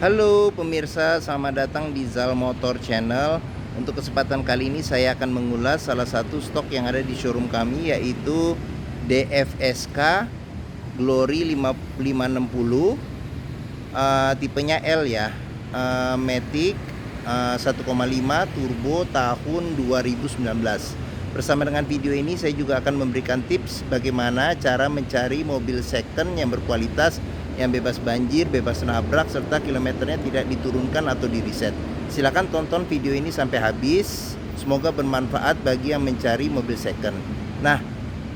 Halo pemirsa, selamat datang di Zal Motor Channel. Untuk kesempatan kali ini saya akan mengulas salah satu stok yang ada di showroom kami, yaitu DFSK Glory 560, tipenya L ya, Matic 1,5 turbo tahun 2019. Bersama dengan video ini saya juga akan memberikan tips bagaimana cara mencari mobil second yang berkualitas, yang bebas banjir, bebas nabrak, serta kilometernya tidak diturunkan atau di reset. Silahkan tonton video ini sampai habis. Semoga bermanfaat bagi yang mencari mobil second. Nah,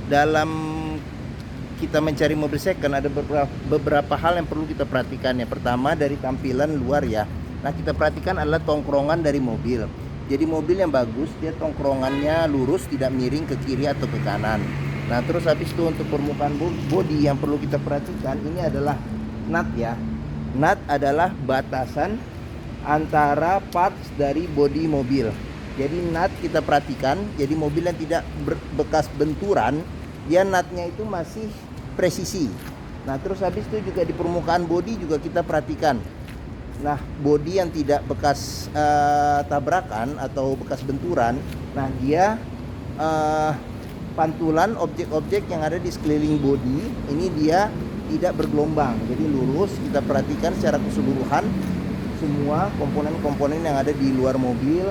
dalam kita mencari mobil second ada beberapa hal yang perlu kita perhatikan. Yang pertama dari tampilan luar ya. Nah, kita perhatikan adalah tongkrongan dari mobil. Jadi mobil yang bagus dia tongkrongannya lurus, tidak miring ke kiri atau ke kanan. Nah, terus habis itu untuk permukaan bodi yang perlu kita perhatikan ini adalah nut ya. Nut adalah batasan antara parts dari bodi mobil. Jadi nut kita perhatikan, jadi mobil yang tidak bekas benturan, dia nutnya itu masih presisi. Nah, terus habis itu juga di permukaan bodi juga kita perhatikan. Nah, bodi yang tidak bekas tabrakan atau bekas benturan, nah dia pantulan objek-objek yang ada di sekeliling bodi ini dia tidak bergelombang, jadi lurus. Kita perhatikan secara keseluruhan semua komponen-komponen yang ada di luar mobil,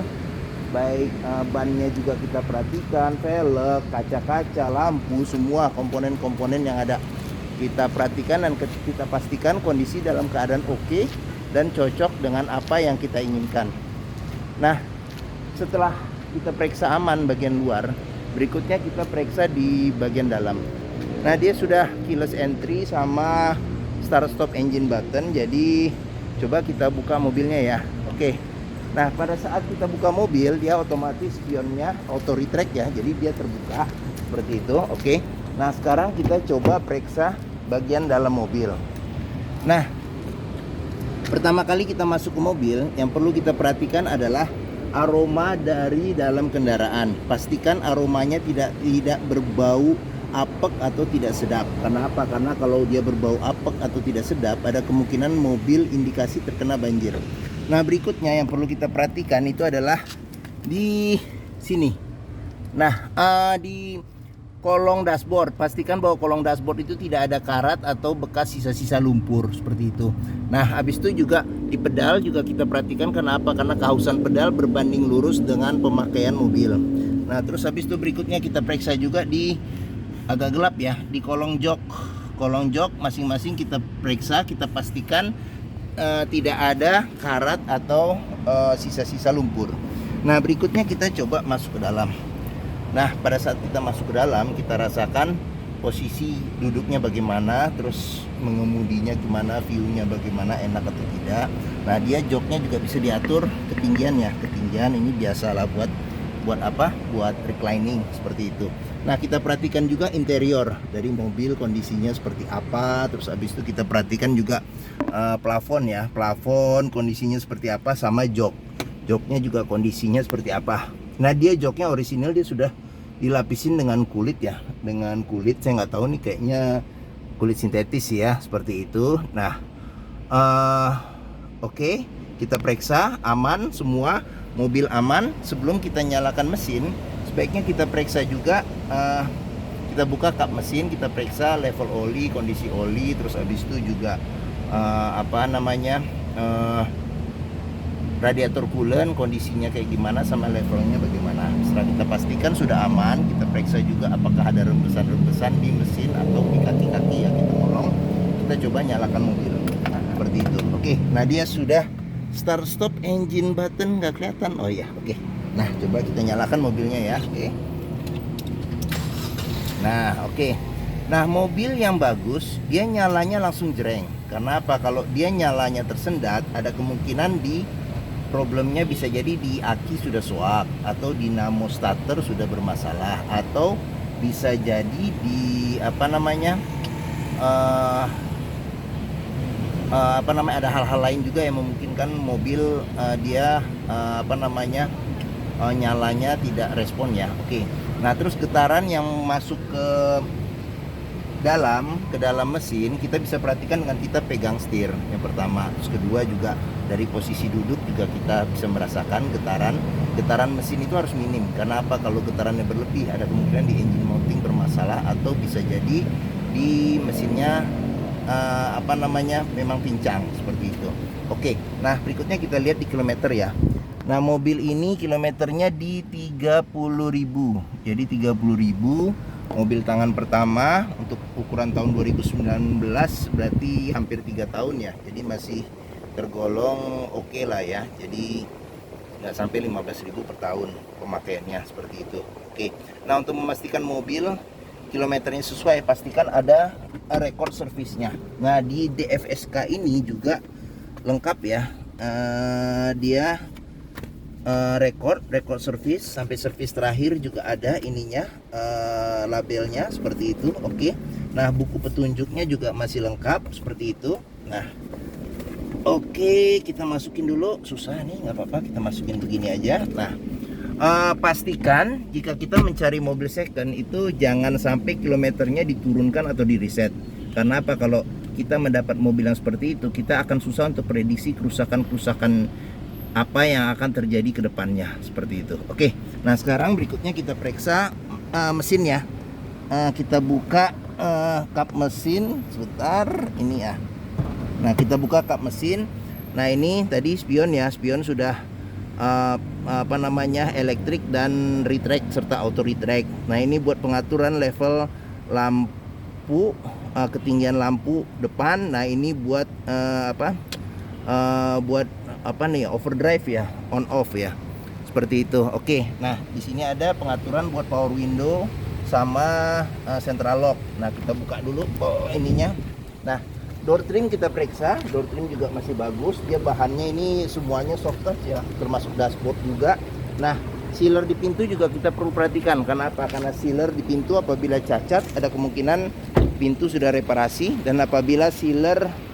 baik bannya juga kita perhatikan, velg, kaca-kaca, lampu, semua komponen-komponen yang ada kita perhatikan dan kita pastikan kondisi dalam keadaan oke dan cocok dengan apa yang kita inginkan. Nah, setelah kita periksa aman bagian luar, berikutnya kita periksa di bagian dalam. Nah, dia sudah keyless entry sama start stop engine button. Jadi coba kita buka mobilnya ya. Oke. Nah, pada saat kita buka mobil, dia otomatis spionnya auto retract ya. Jadi dia terbuka seperti itu. Oke. Nah, sekarang kita coba periksa bagian dalam mobil. Nah, pertama kali kita masuk ke mobil, yang perlu kita perhatikan adalah aroma dari dalam kendaraan. Pastikan aromanya tidak berbau apek atau tidak sedap. Karena apa? Karena kalau dia berbau apek atau tidak sedap, ada kemungkinan mobil indikasi terkena banjir. Nah, berikutnya yang perlu kita perhatikan itu adalah di sini. Nah, di kolong dashboard, pastikan bahwa kolong dashboard itu tidak ada karat atau bekas sisa-sisa lumpur seperti itu. Nah, habis itu juga di pedal juga kita perhatikan. Kenapa? Karena kehausan pedal berbanding lurus dengan pemakaian mobil. Nah, terus habis itu berikutnya kita periksa juga di agak gelap ya, di kolong jok. Kolong jok masing-masing kita periksa, kita pastikan tidak ada karat atau sisa-sisa lumpur. Nah, berikutnya kita coba masuk ke dalam. Nah, pada saat kita masuk ke dalam, kita rasakan posisi duduknya bagaimana, terus mengemudinya gimana, view-nya bagaimana, enak atau tidak. Nah, dia joknya juga bisa diatur ketinggian ya. Ketinggian ini biasalah buat apa? Buat reclining seperti itu. Nah, kita perhatikan juga interior dari mobil, kondisinya seperti apa. Terus habis itu kita perhatikan juga plafon ya. Plafon kondisinya seperti apa, sama jok. Joknya juga kondisinya seperti apa. Nah, dia joknya orisinal, dia sudah dilapisin dengan kulit ya, dengan kulit, saya nggak tahu nih, kayaknya kulit sintetis ya, seperti itu. Nah, oke, kita periksa aman semua, mobil aman. Sebelum kita nyalakan mesin, sebaiknya kita periksa juga, kita buka kap mesin, kita periksa level oli, kondisi oli, terus habis itu juga radiator coolant kondisinya kayak gimana, sama levelnya bagaimana. Setelah kita pastikan sudah aman, kita periksa juga apakah ada rembesan-rembesan di mesin atau di kaki-kaki yang kita tolong. Kita coba nyalakan mobil. Nah, seperti itu. Oke, nah dia sudah start stop engine button, nggak kelihatan. Oh ya, oke. Nah, coba kita nyalakan mobilnya ya. Oke. Nah, oke. Nah, mobil yang bagus dia nyalanya langsung jreng. Karena apa? Kalau dia nyalanya tersendat, ada kemungkinan problemnya bisa jadi di aki sudah soak, atau dinamo starter sudah bermasalah, atau bisa jadi di ada hal-hal lain juga yang memungkinkan mobil nyalanya tidak respon ya. Oke. Nah, terus getaran yang masuk ke dalam mesin, kita bisa perhatikan dengan kita pegang setir yang pertama. Terus kedua juga dari posisi duduk juga kita bisa merasakan getaran mesin itu harus minim. Karena apa? Kalau getarannya berlebih ada kemungkinan di engine mounting bermasalah, atau bisa jadi di mesinnya memang pincang seperti itu. Oke, nah berikutnya kita lihat di kilometer ya. Nah, mobil ini kilometernya di 30.000. Jadi 30.000 mobil tangan pertama untuk ukuran tahun 2019, berarti hampir 3 tahun ya. Jadi masih tergolong oke lah ya. Jadi nggak sampai 15.000 per tahun pemakaiannya seperti itu. Oke. Nah, untuk memastikan mobil kilometernya sesuai, pastikan ada record servisnya. Nah, di DFSK ini juga lengkap ya. Dia record service sampai service terakhir juga ada ininya, labelnya seperti itu. Oke. Nah, buku petunjuknya juga masih lengkap seperti itu. Nah, oke, kita masukin dulu. Susah nih, nggak apa-apa, kita masukin begini aja. Nah, pastikan jika kita mencari mobil second itu jangan sampai kilometernya diturunkan atau di reset. Karena apa? Kalau kita mendapat mobil yang seperti itu, kita akan susah untuk prediksi kerusakan apa yang akan terjadi ke depannya seperti itu. Oke, nah sekarang berikutnya kita periksa mesinnya. Kita buka kap mesin sebentar ini ya. Nah, kita buka kap mesin. Nah, ini tadi spion ya, spion sudah elektrik dan retract serta auto retract. Nah, ini buat pengaturan level lampu, ketinggian lampu depan. Nah, ini buat overdrive ya, on off ya, seperti itu. Oke, nah di sini ada pengaturan buat power window sama central lock. Nah, kita buka dulu ininya. Nah, door trim kita periksa, door trim juga masih bagus. Dia bahannya ini semuanya soft touch ya, termasuk dashboard juga. Nah, sealer di pintu juga kita perlu perhatikan. Karena apa? Karena sealer di pintu apabila cacat ada kemungkinan pintu sudah reparasi, dan apabila sealer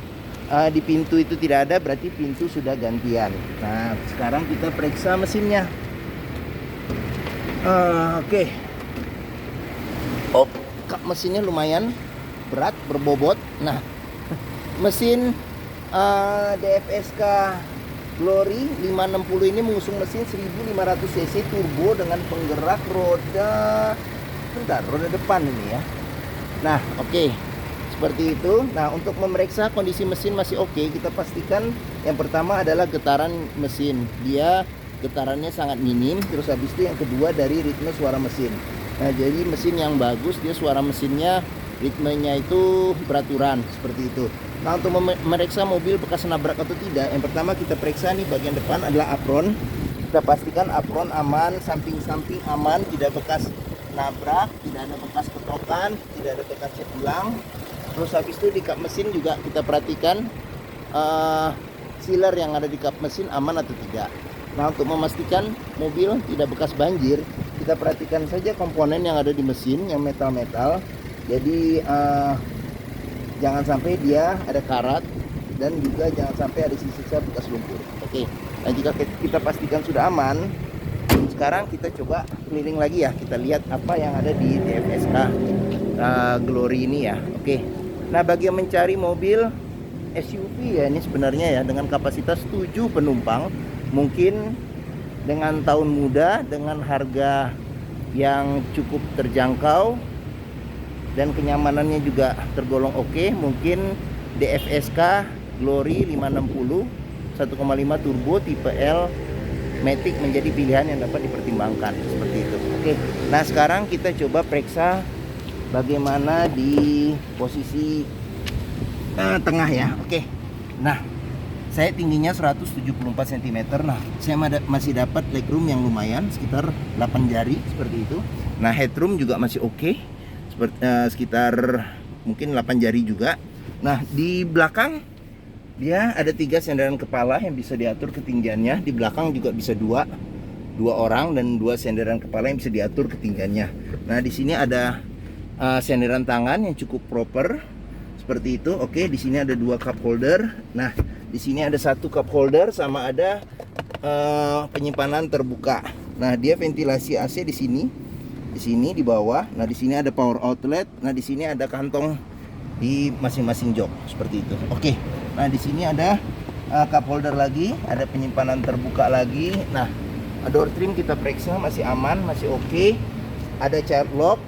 di pintu itu tidak ada, berarti pintu sudah gantian. Nah, sekarang kita periksa mesinnya. Oke. Oh, kap mesinnya lumayan berat, berbobot. Nah, mesin DFSK Glory 560 ini mengusung mesin 1500 cc turbo dengan penggerak roda depan ini ya. Nah, oke. Seperti itu. Nah, untuk memeriksa kondisi mesin masih oke, kita pastikan yang pertama adalah getaran mesin. Dia getarannya sangat minim. Terus habis itu yang kedua dari ritme suara mesin. Nah, jadi mesin yang bagus, dia suara mesinnya ritmenya itu beraturan seperti itu. Nah, untuk memeriksa mobil bekas nabrak atau tidak, yang pertama kita periksa nih bagian depan adalah apron. Kita pastikan apron aman, samping-samping aman, tidak bekas nabrak, tidak ada bekas ketokan, tidak ada bekas cat ulang. Terus habis itu di kap mesin juga kita perhatikan sealer yang ada di kap mesin aman atau tidak. Nah, untuk memastikan mobil tidak bekas banjir, kita perhatikan saja komponen yang ada di mesin yang metal-metal. Jadi jangan sampai dia ada karat, dan juga jangan sampai ada sisa-sisa bekas lumpur. Oke. Nah, jika kita pastikan sudah aman, sekarang kita coba keliling lagi ya. Kita lihat apa yang ada di DFSK Glory ini ya. Oke. Nah, bagi yang mencari mobil SUV ya, ini sebenarnya ya dengan kapasitas 7 penumpang, mungkin dengan tahun muda, dengan harga yang cukup terjangkau dan kenyamanannya juga tergolong oke, mungkin DFSK Glory 560 1,5 turbo tipe L Matic menjadi pilihan yang dapat dipertimbangkan seperti itu. Oke. Nah, sekarang kita coba periksa bagaimana di posisi tengah ya. Oke. Nah, saya tingginya 174 cm. Nah, saya masih dapat legroom yang lumayan sekitar 8 jari seperti itu. Nah, headroom juga masih oke. Sekitar mungkin 8 jari juga. Nah, di belakang dia ada 3 senderan kepala yang bisa diatur ketinggiannya. Di belakang juga bisa dua orang, dan 2 senderan kepala yang bisa diatur ketinggiannya. Nah, di sini ada senderan tangan yang cukup proper seperti itu. Oke, di sini ada 2 cup holder. Nah, di sini ada 1 cup holder sama ada penyimpanan terbuka. Nah, dia ventilasi AC di sini di sini di bawah. Nah, di sini ada power outlet. Nah, di sini ada kantong di masing-masing jok seperti itu. Oke. Nah, di sini ada cup holder lagi, ada penyimpanan terbuka lagi. Nah, door trim kita periksa masih aman, masih oke. Ada child lock,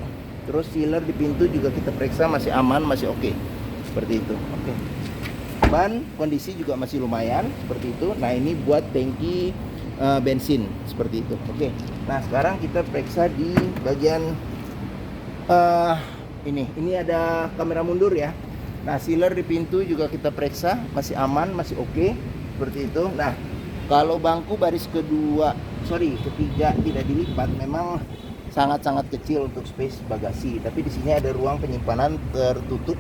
terus sealer di pintu juga kita periksa masih aman, masih oke. Seperti itu. Oke. Ban kondisi juga masih lumayan seperti itu. Nah, ini buat tangki bensin seperti itu. Oke. Nah, sekarang kita periksa di bagian ini ada kamera mundur ya. Nah, sealer di pintu juga kita periksa masih aman, masih oke seperti itu. Nah, kalau bangku baris ketiga tidak dilipat, memang sangat-sangat kecil untuk space bagasi. Tapi di sini ada ruang penyimpanan tertutup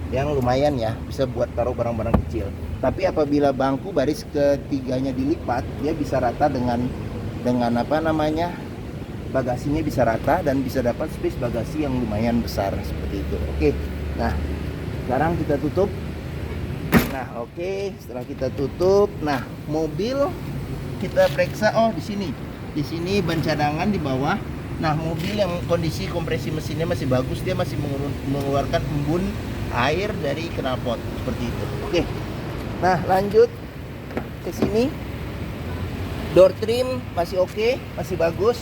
yang lumayan ya, bisa buat taruh barang-barang kecil. Tapi apabila bangku baris ketiganya dilipat, dia bisa rata dengan apa namanya, bagasinya bisa rata dan bisa dapat space bagasi yang lumayan besar seperti itu. Oke. Nah, sekarang kita tutup. Nah, oke, setelah kita tutup, nah mobil kita periksa. Oh, di sini ban cadangan di bawah. Nah, mobil yang kondisi kompresi mesinnya masih bagus, dia masih mengeluarkan embun air dari knalpot seperti itu. Oke. Nah, lanjut ke sini. Door trim masih oke, masih bagus.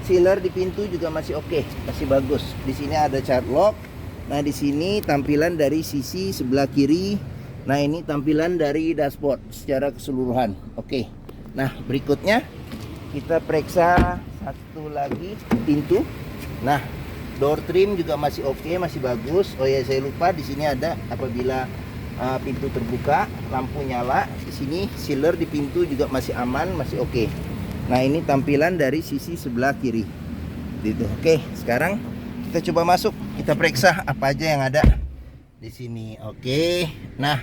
Sealer di pintu juga masih oke, masih bagus. Di sini ada child lock. Nah, di sini tampilan dari sisi sebelah kiri. Nah, ini tampilan dari dashboard secara keseluruhan. Oke. Nah, berikutnya kita periksa satu lagi pintu. Nah, door trim juga masih oke, masih bagus. Oh ya, saya lupa di sini ada apabila pintu terbuka, lampu nyala. Di sini sealer di pintu juga masih aman, masih oke. Nah, ini tampilan dari sisi sebelah kiri. Gitu. Oke, sekarang kita coba masuk. Kita periksa apa aja yang ada di sini. Oke. Nah,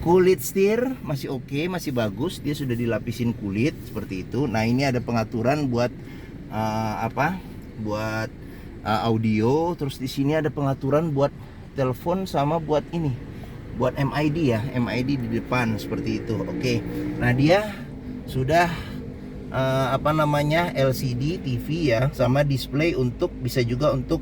kulit setir masih oke, masih bagus. Dia sudah dilapisin kulit seperti itu. Nah, ini ada pengaturan buat buat audio. Terus di sini ada pengaturan buat telepon sama buat ini, buat MID ya, MID di depan seperti itu. Oke. Nah, dia sudah LCD TV ya, sama display untuk bisa juga untuk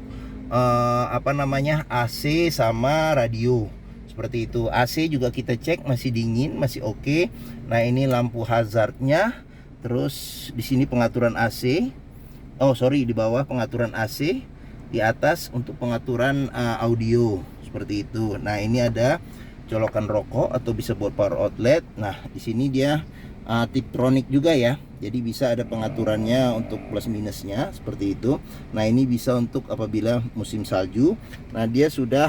AC sama radio seperti itu. AC juga kita cek masih dingin, masih oke. Nah, ini lampu hazardnya. Terus di sini pengaturan AC. Oh, sorry, di bawah pengaturan AC, di atas untuk pengaturan audio seperti itu. Nah, ini ada colokan rokok atau bisa buat power outlet. Nah, di sini dia Tiptronic juga ya. Jadi bisa ada pengaturannya untuk plus minusnya seperti itu. Nah, ini bisa untuk apabila musim salju. Nah, dia sudah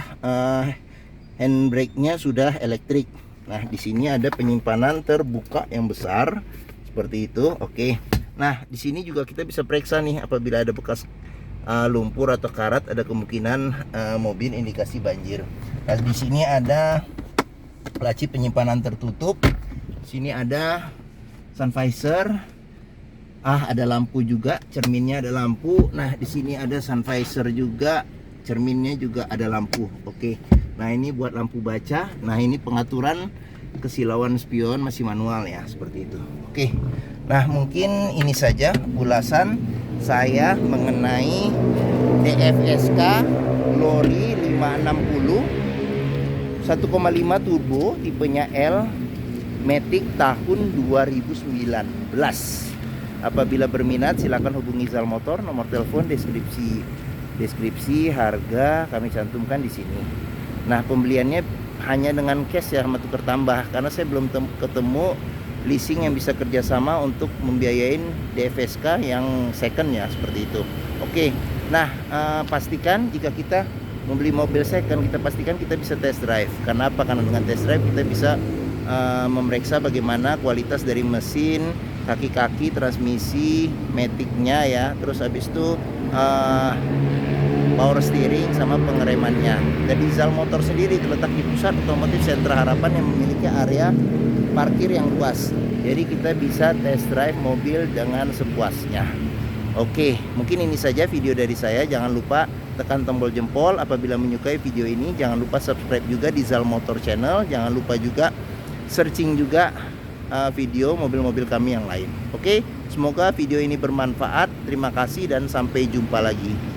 handbrake-nya sudah elektrik. Nah, di sini ada penyimpanan terbuka yang besar seperti itu. Oke. Nah, di sini juga kita bisa periksa nih apabila ada bekas lumpur atau karat, ada kemungkinan mobil indikasi banjir. Nah, di sini ada laci penyimpanan tertutup. Di sini ada sun visor. Ada lampu juga, cerminnya ada lampu. Nah, di sini ada sun visor juga, cerminnya juga ada lampu. Oke. Nah, ini buat lampu baca. Nah, ini pengaturan kesilauan spion masih manual ya, seperti itu. Oke. Nah, mungkin ini saja ulasan saya mengenai DFSK Lori 560 1,5 turbo tipenya L Matic tahun 2019. Apabila berminat silakan hubungi Zal Motor, nomor telepon deskripsi harga kami cantumkan di sini. Nah, pembeliannya hanya dengan cash ya, sama tukar tambah, karena saya belum ketemu leasing yang bisa kerjasama untuk membiayain DFSK yang second ya, seperti itu. Oke. Nah, pastikan jika kita membeli mobil second, kita pastikan kita bisa test drive. Karena apa? Karena dengan test drive kita bisa memeriksa bagaimana kualitas dari mesin, kaki-kaki, transmisi, maticnya ya. Terus habis itu power steering sama pengeremannya. Jadi Zal Motor sendiri terletak di pusat otomotif Sentra Harapan yang memiliki area parkir yang luas. Jadi kita bisa test drive mobil dengan sepuasnya. Oke, mungkin ini saja video dari saya. Jangan lupa tekan tombol jempol apabila menyukai video ini. Jangan lupa subscribe juga di Zal Motor Channel. Jangan lupa juga searching juga video mobil-mobil kami yang lain. Oke, semoga video ini bermanfaat. Terima kasih dan sampai jumpa lagi.